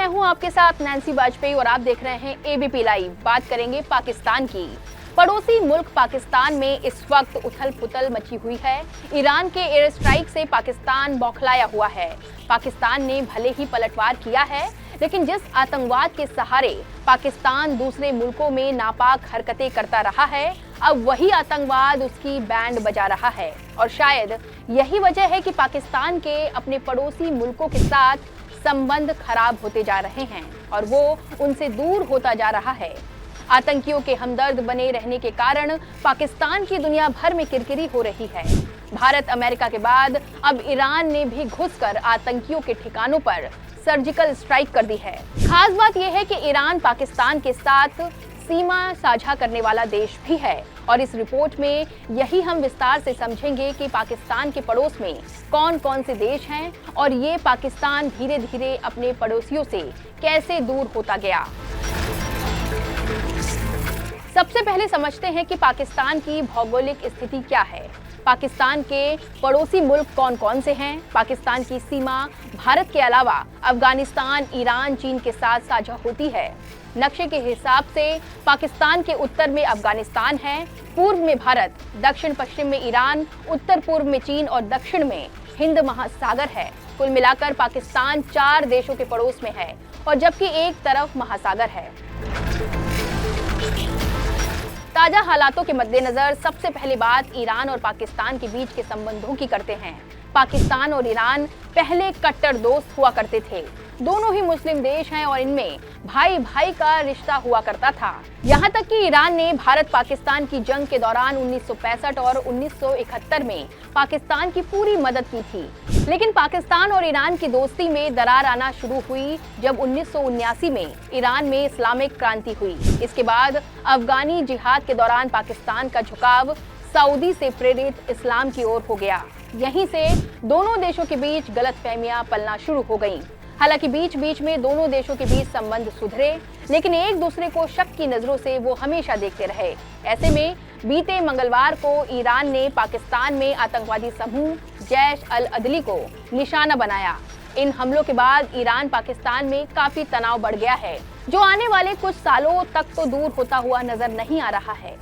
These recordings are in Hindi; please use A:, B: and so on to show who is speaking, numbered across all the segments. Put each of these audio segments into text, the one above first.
A: मैं हूं आपके साथ नैन्सी वाजपेयी और आप देख रहे हैं एबीपी लाइव। बात करेंगे पाकिस्तान की। पड़ोसी मुल्क पाकिस्तान में इस वक्त उथल पुथल मची हुई है। ईरान के एयर स्ट्राइक से पाकिस्तान बौखलाया हुआ है। पाकिस्तान ने भले ही पलटवार किया है, लेकिन जिस आतंकवाद के सहारे पाकिस्तान दूसरे मुल्कों में नापाक हरकतें करता रहा है, अब वही आतंकवाद उसकी बैंड बजा रहा है। और शायद यही वजह है कि पाकिस्तान के अपने पड़ोसी मुल्कों के साथ संबंध खराब होते जा रहे हैं और वो उनसे दूर होता जा रहा है। आतंकियों के हमदर्द बने रहने के कारण पाकिस्तान की दुनिया भर में किरकिरी हो रही है। भारत अमेरिका के बाद अब ईरान ने भी घुसकर आतंकियों के ठिकानों पर सर्जिकल स्ट्राइक कर दी है। खास बात यह है कि ईरान पाकिस्तान के साथ सीमा साझा करने वाला देश भी है और इस रिपोर्ट में यही हम विस्तार से समझेंगे कि पाकिस्तान के पड़ोस में कौन कौन से देश हैं और ये पाकिस्तान धीरे धीरे अपने पड़ोसियों से कैसे दूर होता गया। सबसे पहले समझते हैं कि पाकिस्तान की भौगोलिक स्थिति क्या है। पाकिस्तान के पड़ोसी मुल्क कौन कौन से हैं? पाकिस्तान की सीमा भारत के अलावा अफगानिस्तान, ईरान, चीन के साथ साझा होती है। नक्शे के हिसाब से पाकिस्तान के उत्तर में अफगानिस्तान है, पूर्व में भारत, दक्षिण पश्चिम में ईरान, उत्तर पूर्व में चीन और दक्षिण में हिंद महासागर है। कुल मिलाकर पाकिस्तान 4 देशों के पड़ोस में है और जबकि एक तरफ महासागर है। ताजा हालातों के मद्देनजर सबसे पहले बात ईरान और पाकिस्तान के बीच के संबंधों की करते हैं। पाकिस्तान और ईरान पहले कट्टर दोस्त हुआ करते थे। दोनों ही मुस्लिम देश हैं और इनमें भाई भाई का रिश्ता हुआ करता था। यहाँ तक कि ईरान ने भारत पाकिस्तान की जंग के दौरान 1965 और 1971 में पाकिस्तान की पूरी मदद की थी। लेकिन पाकिस्तान और ईरान की दोस्ती में दरार आना शुरू हुई जब 1979 में ईरान में इस्लामिक क्रांति हुई। इसके बाद अफगानी जिहाद के दौरान पाकिस्तान का झुकाव सऊदी से प्रेरित इस्लाम की ओर हो गया। यहीं से दोनों देशों के बीच गलतफहमियां पलना शुरू हो गईं। हालांकि बीच बीच में दोनों देशों के बीच संबंध सुधरे, लेकिन एक दूसरे को शक की नजरों से वो हमेशा देखते रहे। ऐसे में बीते मंगलवार को ईरान ने पाकिस्तान में आतंकवादी समूह जैश अल अदली को निशाना बनाया। इन हमलों के बाद ईरान पाकिस्तान में काफी तनाव बढ़ गया है, जो आने वाले कुछ सालों तक तो दूर होता हुआ नजर नहीं आ रहा है।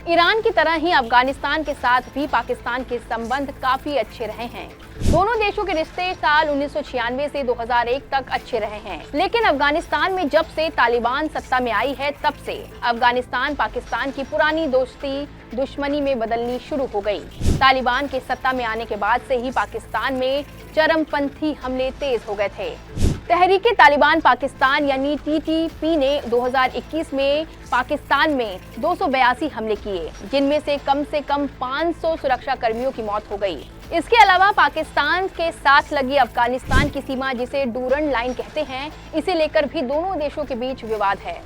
A: ईरान की तरह ही अफगानिस्तान के साथ भी पाकिस्तान के संबंध काफी अच्छे रहे हैं। दोनों देशों के रिश्ते साल 1996 से 2001 तक अच्छे रहे हैं, लेकिन अफगानिस्तान में जब से तालिबान सत्ता में आई है, तब से अफगानिस्तान पाकिस्तान की पुरानी दोस्ती दुश्मनी में बदलनी शुरू हो गई। तालिबान के सत्ता में आने के बाद से ही पाकिस्तान में चरमपंथी हमले तेज हो गए थे। तहरीके तालिबान पाकिस्तान यानी टीटीपी ने 2021 में पाकिस्तान में 282 हमले किए, जिनमें से कम 500 सुरक्षा कर्मियों की मौत हो गई। इसके अलावा पाकिस्तान के साथ लगी अफगानिस्तान की सीमा, जिसे डूरन लाइन कहते हैं, इसे लेकर भी दोनों देशों के बीच विवाद है।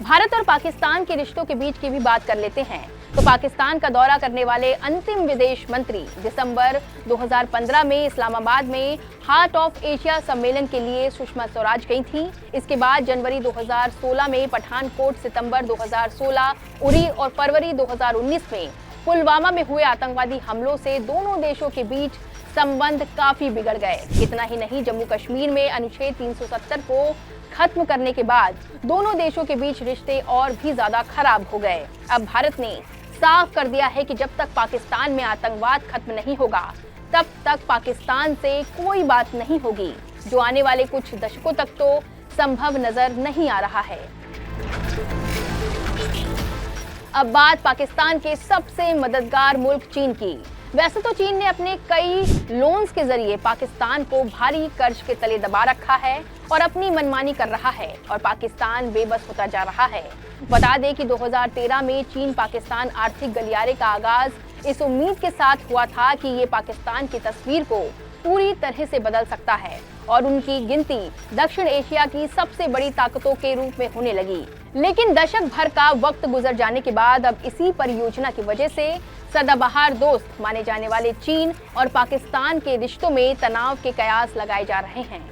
A: भारत और पाकिस्तान के रिश्तों के बीच की भी बात कर लेते हैं। तो पाकिस्तान का दौरा करने वाले अंतिम विदेश मंत्री दिसंबर 2015 में इस्लामाबाद में हार्ट ऑफ एशिया सम्मेलन के लिए सुषमा स्वराज गई थी। इसके बाद जनवरी 2016 में पठानकोट, सितंबर 2016 उरी और फरवरी 2019 में पुलवामा में हुए आतंकवादी हमलों से दोनों देशों के बीच संबंध काफी बिगड़ गए। इतना ही नहीं, जम्मू कश्मीर में अनुच्छेद 370 को खत्म करने के बाद दोनों देशों के बीच रिश्ते और भी ज्यादा खराब हो गए। अब भारत ने साफ कर दिया है कि जब तक पाकिस्तान में आतंकवाद खत्म नहीं होगा, तब तक पाकिस्तान से कोई बात नहीं होगी, जो आने वाले कुछ दशकों तक तो संभव नजर नहीं आ रहा है। अब बात पाकिस्तान के सबसे मददगार मुल्क चीन की। वैसे तो चीन ने अपने कई लोन्स के जरिए पाकिस्तान को भारी कर्ज के तले दबा रखा है और अपनी मनमानी कर रहा है और पाकिस्तान बेबस होता जा रहा है। बता दें कि 2013 में चीन पाकिस्तान आर्थिक गलियारे का आगाज इस उम्मीद के साथ हुआ था कि ये पाकिस्तान की तस्वीर को पूरी तरह से बदल सकता है और उनकी गिनती दक्षिण एशिया की सबसे बड़ी ताकतों के रूप में होने लगी। लेकिन दशक भर का वक्त गुजर जाने के बाद अब इसी परियोजना की वजह से सदाबहार दोस्त माने जाने वाले चीन और पाकिस्तान के रिश्तों में तनाव के कयास लगाए जा रहे हैं।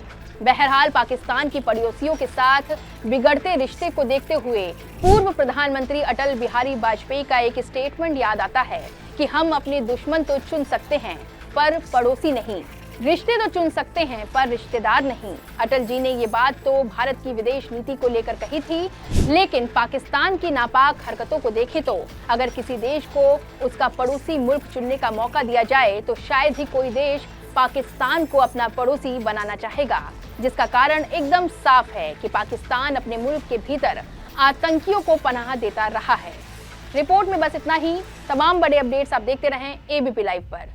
A: बहरहाल पाकिस्तान की पड़ोसियों के साथ बिगड़ते रिश्ते को देखते हुए पूर्व प्रधानमंत्री अटल बिहारी वाजपेयी का एक स्टेटमेंट याद आता है कि हम अपने दुश्मन तो चुन सकते हैं, पर पड़ोसी नहीं। रिश्ते तो चुन सकते हैं पर रिश्तेदार नहीं। अटल जी ने ये बात तो भारत की विदेश नीति को लेकर कही थी, लेकिन पाकिस्तान की नापाक हरकतों को देखें तो अगर किसी देश को उसका पड़ोसी मुल्क चुनने का मौका दिया जाए तो शायद ही कोई देश पाकिस्तान को अपना पड़ोसी बनाना चाहेगा, जिसका कारण एकदम साफ है कि पाकिस्तान अपने मुल्क के भीतर आतंकियों को पनाह देता रहा है। रिपोर्ट में बस इतना ही। तमाम बड़े अपडेट्स आप देखते रहें एबीपी लाइव पर।